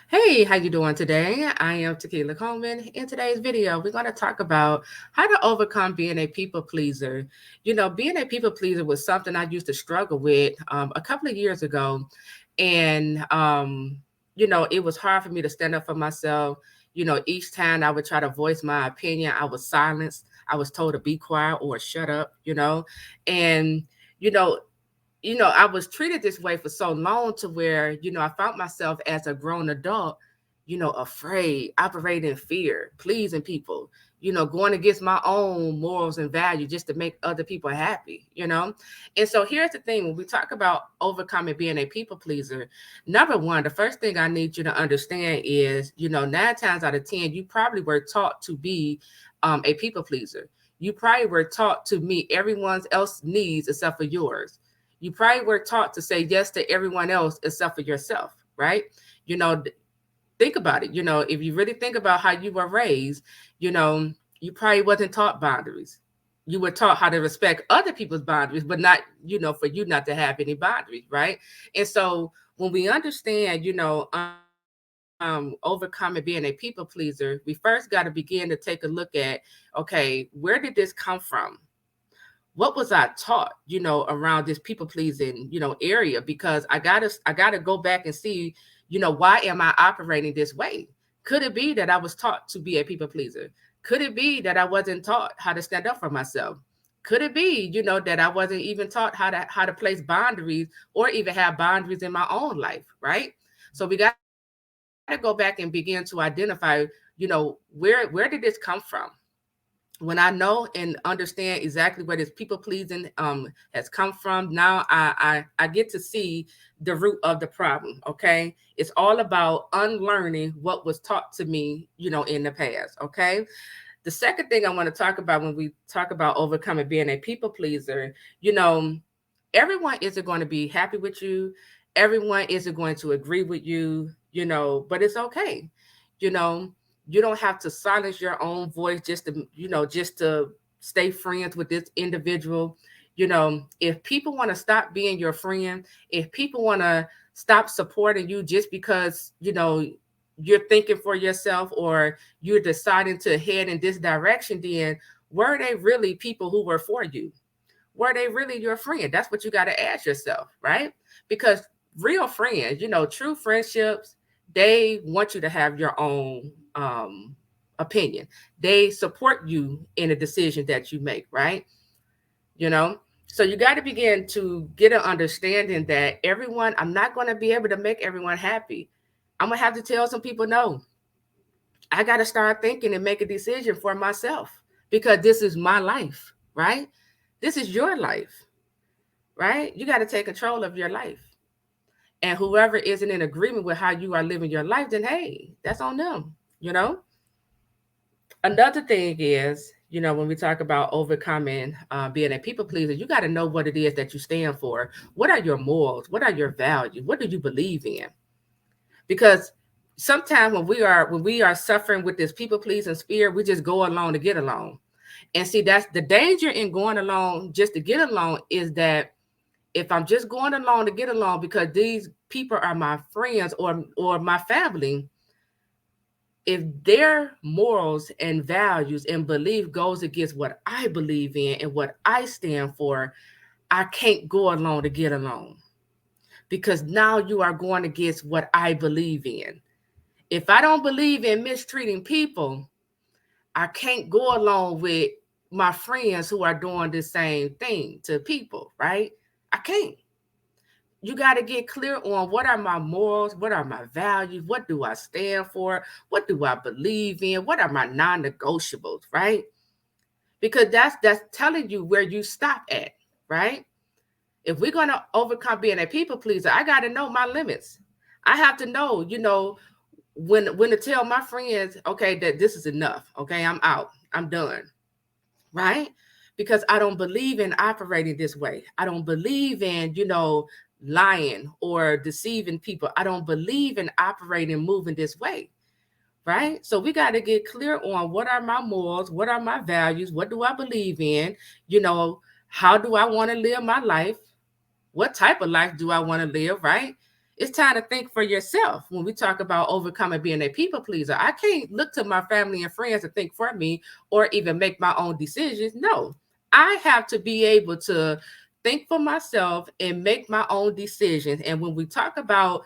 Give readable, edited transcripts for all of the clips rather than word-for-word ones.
Hey, how you doing today? I am Tequila Coleman. In today's video, we're going to talk about how to overcome being a people pleaser. Being a people pleaser was something I used to struggle with a couple of years ago. And it was hard for me to stand up for myself. Each time I would try to voice my opinion, I was silenced. I was told to be quiet or shut up. And, you know, I was treated this way for so long to where, I found myself as a grown adult, afraid, operating in fear, pleasing people, going against my own morals and values just to make other people happy. And so here's the thing: when we talk about overcoming being a people pleaser, number one, the first thing I need you to understand is, 9 times out of 10, you probably were taught to be a people pleaser. You probably were taught to meet everyone else's needs except for yours. You probably were taught to say yes to everyone else except for yourself, right? You know, think about it. If you really think about how you were raised, you know, you probably wasn't taught boundaries. You were taught how to respect other people's boundaries, but not, for you not to have any boundaries, right? And so when we understand, overcoming being a people pleaser, we first got to begin to take a look at, okay, where did this come from? What was I taught, around this people pleasing, area? Because I gotta go back and see, why am I operating this way? Could it be that I was taught to be a people pleaser? Could it be that I wasn't taught how to stand up for myself? Could it be, that I wasn't even taught how to place boundaries or even have boundaries in my own life, right? So we got to go back and begin to identify, where did this come from? When I know and understand exactly where this people pleasing has come from, now I get to see the root of the problem. Okay, it's all about unlearning what was taught to me, in the past. Okay, the second thing I want to talk about when we talk about overcoming being a people pleaser, you know, everyone isn't going to be happy with you. Everyone isn't going to agree with you, but it's okay. You know, you don't have to silence your own voice just to stay friends with this individual. If people want to stop being your friend, if people want to stop supporting you just because, you're thinking for yourself or you're deciding to head in this direction, then were they really people who were for you? Were they really your friend? That's what you got to ask yourself, right? Because real friends, true friendships, they want you to have your own opinion. They support you in a decision that you make, right? You know, so you got to begin to get an understanding that everyone, I'm not going to be able to make everyone happy. I'm going to have to tell some people no. I got to start thinking and make a decision for myself because this is my life, right? This is your life, right? You got to take control of your life. And whoever isn't in agreement with how you are living your life, then hey, that's on them, you know? Another thing is, when we talk about overcoming being a people pleaser, you got to know what it is that you stand for. What are your morals? What are your values? What do you believe in? Because sometimes when we are suffering with this people pleasing spirit, we just go along to get along. And see, that's the danger in going along just to get along, is that if I'm just going along to get along because these people are my friends or my family, if their morals and values and belief goes against what I believe in and what I stand for, I can't go along to get along, because now you are going against what I believe in. If I don't believe in mistreating people, I can't go along with my friends who are doing the same thing to people, right? I can't. You got to get clear on what are my morals, what are my values, what do I stand for, what do I believe in, what are my non-negotiables, right? Because that's telling you where you stop at, right? If we're going to overcome being a people pleaser, I got to know my limits. I have to know, when to tell my friends, okay, that this is enough. Okay, I'm out. I'm done. Right? Because I don't believe in operating this way. I don't believe in, lying or deceiving people. I don't believe in operating, moving this way. Right? So we got to get clear on what are my morals, what are my values, what do I believe in, you know, how do I want to live my life? What type of life do I want to live, right? It's time to think for yourself. When we talk about overcoming being a people pleaser, I can't look to my family and friends to think for me or even make my own decisions. No, I have to be able to think for myself and make my own decisions. And when we talk about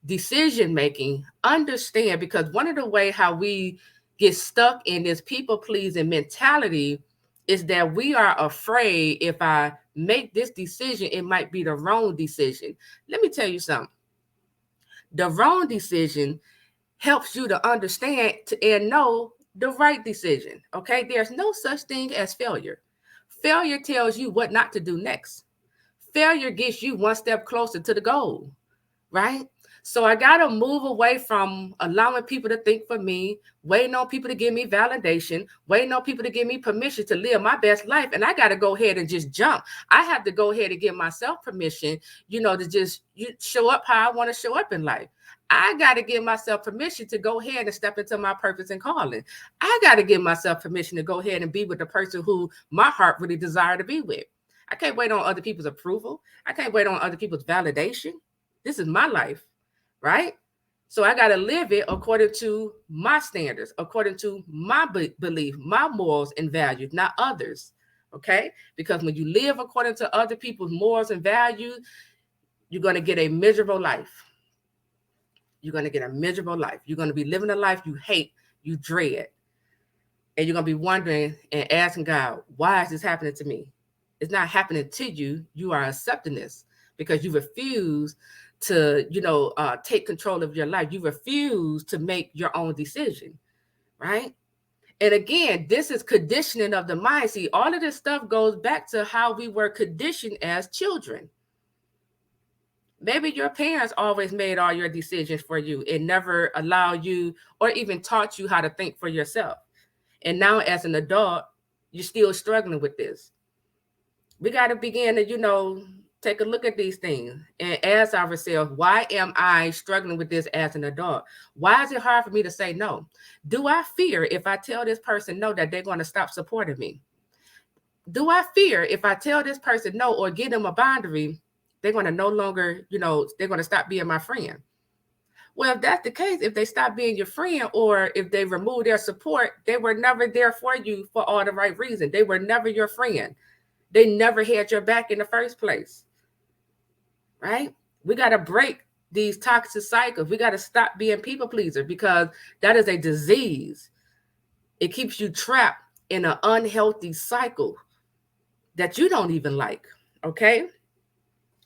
decision making, understand, because one of the way how we get stuck in this people pleasing mentality is that we are afraid if I make this decision, it might be the wrong decision. Let me tell you something. The wrong decision helps you to understand and know the right decision. Okay. There's no such thing as failure. Failure tells you what not to do next. Failure gets you one step closer to the goal, right? So I got to move away from allowing people to think for me, waiting on people to give me validation, waiting on people to give me permission to live my best life. And I got to go ahead and just jump. I have to go ahead and give myself permission, to just show up how I want to show up in life. I got to give myself permission to go ahead and step into my purpose and calling. I got to give myself permission to go ahead and be with the person who my heart really desire to be with. I can't wait on other people's approval. I can't wait on other people's validation. This is my life, right? So I got to live it according to my standards, according to my belief, my morals and values, not others. Okay? Because when you live according to other people's morals and values, you're going to get a miserable life. You're going to get a miserable life. You're going to be living a life you hate, you dread. And you're going to be wondering and asking God, why is this happening to me? It's not happening to you. You are accepting this because you refuse to, take control of your life. You refuse to make your own decision, right? And again, this is conditioning of the mind. See, all of this stuff goes back to how we were conditioned as children. Maybe your parents always made all your decisions for you and never allowed you or even taught you how to think for yourself. And now as an adult, you're still struggling with this. We got to begin to, take a look at these things and ask ourselves, why am I struggling with this as an adult? Why is it hard for me to say no? Do I fear if I tell this person no that they're going to stop supporting me? Do I fear if I tell this person no or give them a boundary, they're going to no longer, they're going to stop being my friend? Well, if that's the case, if they stop being your friend or if they remove their support, they were never there for you for all the right reasons. They were never your friend. They never had your back in the first place, right? We got to break these toxic cycles. We got to stop being people pleaser because that is a disease. It keeps you trapped in an unhealthy cycle that you don't even like, okay?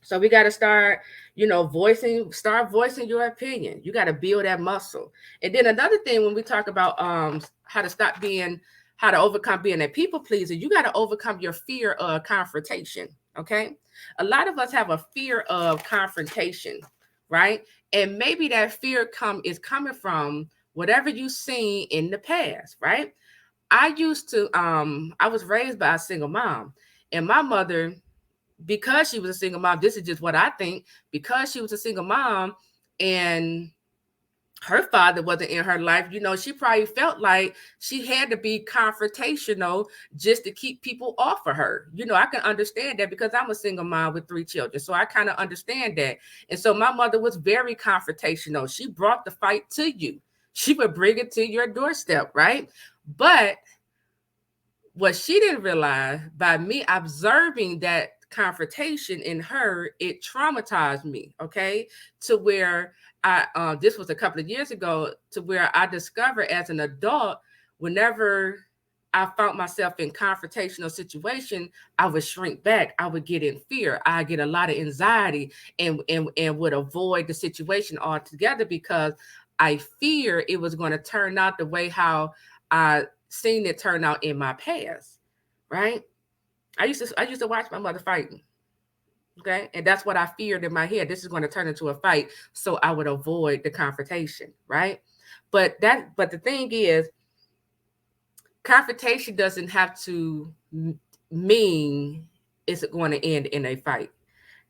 So we got to start, voicing your opinion. You got to build that muscle. And then another thing, when we talk about how to overcome being a people pleaser, you got to overcome your fear of confrontation. Okay. A lot of us have a fear of confrontation, right? And maybe that fear is coming from whatever you've seen in the past, right? I was raised by a single mom, and my mother, because she was a single mom, this is just what I think, because she was a single mom and her father wasn't in her life, she probably felt like she had to be confrontational just to keep people off of her. I can understand that because I'm a single mom with 3 children. So I kind of understand that. And so my mother was very confrontational. She brought the fight to you. She would bring it to your doorstep, right? But what she didn't realize, by me observing that confrontation in her, it traumatized me, okay, to where this was a couple of years ago, to where I discovered as an adult, whenever I found myself in confrontational situation, I would shrink back. I would get in fear. I get a lot of anxiety and would avoid the situation altogether because I fear it was going to turn out the way how I seen it turn out in my past, right? I used to watch my mother fighting. Okay. And that's what I feared in my head. This is going to turn into a fight. So I would avoid the confrontation. Right. But the thing is, confrontation doesn't have to mean it's going to end in a fight.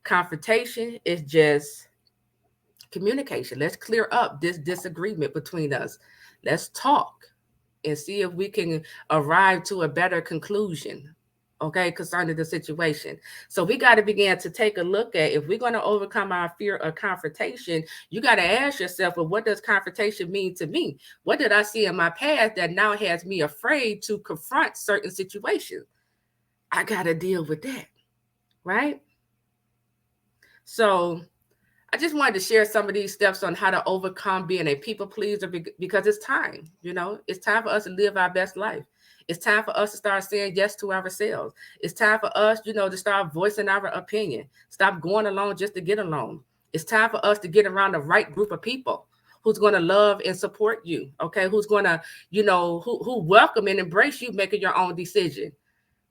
Confrontation is just communication. Let's clear up this disagreement between us. Let's talk and see if we can arrive to a better conclusion. okay, concerning the situation. So we got to begin to take a look at, if we're going to overcome our fear of confrontation, you got to ask yourself, well, what does confrontation mean to me? What did I see in my past that now has me afraid to confront certain situations? I got to deal with that, right? So I just wanted to share some of these steps on how to overcome being a people pleaser, because it's time, it's time for us to live our best life. It's time for us to start saying yes to ourselves. It's time for us, to start voicing our opinion. Stop going along just to get along. It's time for us to get around the right group of people who's going to love and support you, okay? Who's going to, who welcome and embrace you making your own decision,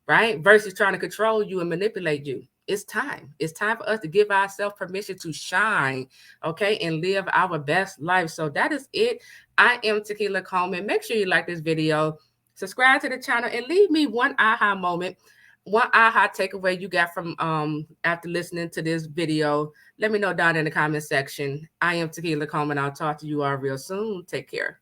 right? Versus trying to control you and manipulate you. It's time. It's time for us to give ourselves permission to shine, okay, and live our best life. So that is it. I am Tequila Coleman. Make sure you like this video, subscribe to the channel, and leave me one aha moment, one aha takeaway you got from after listening to this video. Let me know down in the comment section. I am Tequila Coleman. I'll talk to you all real soon. Take care.